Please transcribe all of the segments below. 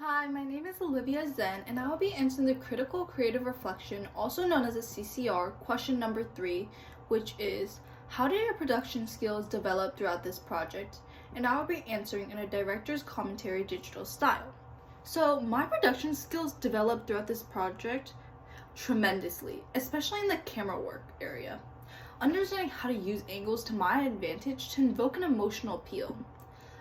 Hi, my name is Olivia Zhen, and I will be answering the Critical Creative Reflection, also known as a CCR, question number 3, which is, how did your production skills develop throughout this project? And I will be answering in a director's commentary digital style. So, my production skills developed throughout this project tremendously, especially in the camera work area. Understanding how to use angles to my advantage to invoke an emotional appeal.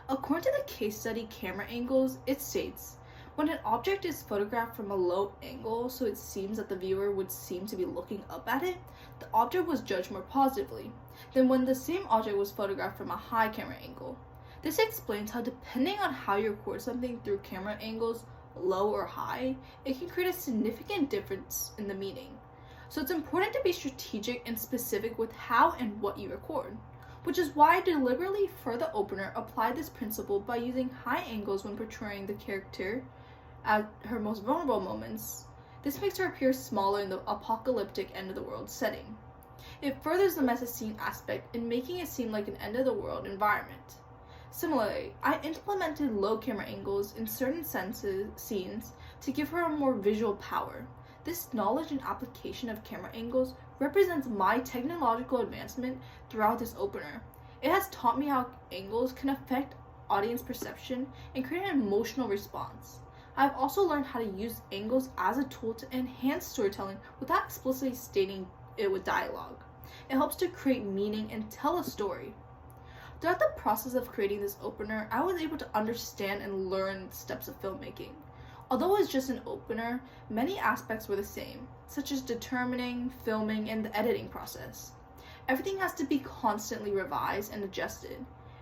According to the case study Camera Angles, it states, when an object is photographed from a low angle so it seems that the viewer would seem to be looking up at it, the object was judged more positively than when the same object was photographed from a high camera angle. This explains how depending on how you record something through camera angles, low or high, it can create a significant difference in the meaning. So it's important to be strategic and specific with how and what you record, which is why I deliberately, for the opener, applied this principle by using high angles when portraying the character at her most vulnerable moments. This makes her appear smaller in the apocalyptic end-of-the-world setting. It furthers the meta-scene aspect in making it seem like an end-of-the-world environment. Similarly, I implemented low camera angles in certain scenes to give her a more visual power. This knowledge and application of camera angles represents my technological advancement throughout this opener. It has taught me how angles can affect audience perception and create an emotional response. I've also learned how to use angles as a tool to enhance storytelling without explicitly stating it with dialogue. It helps to create meaning and tell a story. Throughout the process of creating this opener, I was able to understand and learn the steps of filmmaking. Although it was just an opener, many aspects were the same, such as determining, filming, and the editing process. Everything has to be constantly revised and adjusted.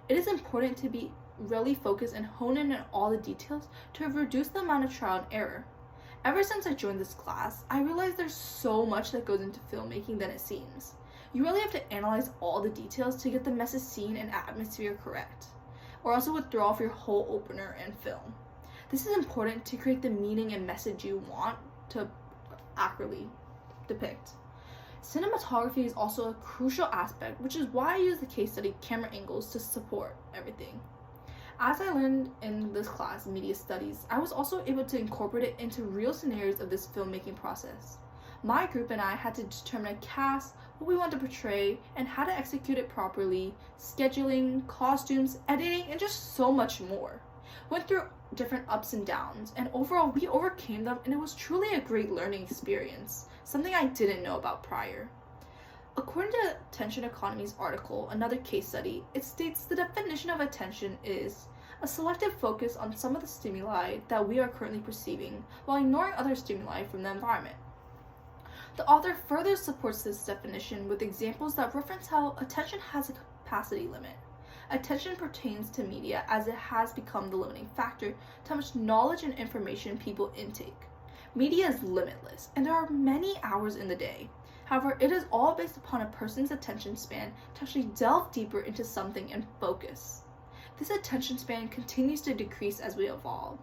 It is important to be really focused and hone in on all the details to reduce the amount of trial and error. Ever since I joined this class, I realized there's so much that goes into filmmaking than it seems. You really have to analyze all the details to get the message scene and atmosphere correct, or else it would throw off your whole opener and film. This is important to create the meaning and message you want to accurately depict. Cinematography is also a crucial aspect, which is why I use the case study Camera Angles to support everything. As I learned in this class, Media Studies, I was also able to incorporate it into real scenarios of this filmmaking process. My group and I had to determine a cast, what we want to portray, and how to execute it properly, scheduling, costumes, editing, and just so much more. Went through different ups and downs, and overall we overcame them, and it was truly a great learning experience, something I didn't know about prior. According to Attention Economy's article, Another Case Study, it states the definition of attention is a selective focus on some of the stimuli that we are currently perceiving while ignoring other stimuli from the environment. The author further supports this definition with examples that reference how attention has a capacity limit. Attention pertains to media as it has become the limiting factor to how much knowledge and information people intake. Media is limitless, and there are many hours in the day. However, it is all based upon a person's attention span to actually delve deeper into something and focus. This attention span continues to decrease as we evolve.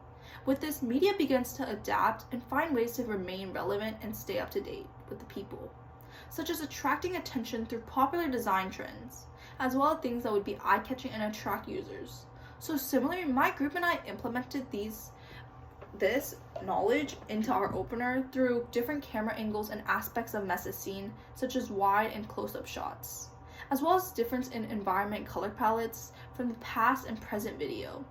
With this, media begins to adapt and find ways to remain relevant and stay up to date with the people, such as attracting attention through popular design trends, as well as things that would be eye-catching and attract users. So similarly, my group and I implemented this knowledge into our opener through different camera angles and aspects of message scene, such as wide and close-up shots, as well as difference in environment color palettes from the past and present video.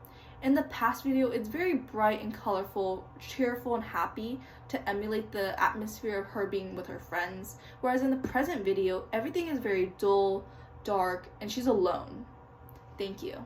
In the past video, it's very bright and colorful, cheerful and happy to emulate the atmosphere of her being with her friends, whereas in the present video, everything is very dull, dark, and she's alone. Thank you.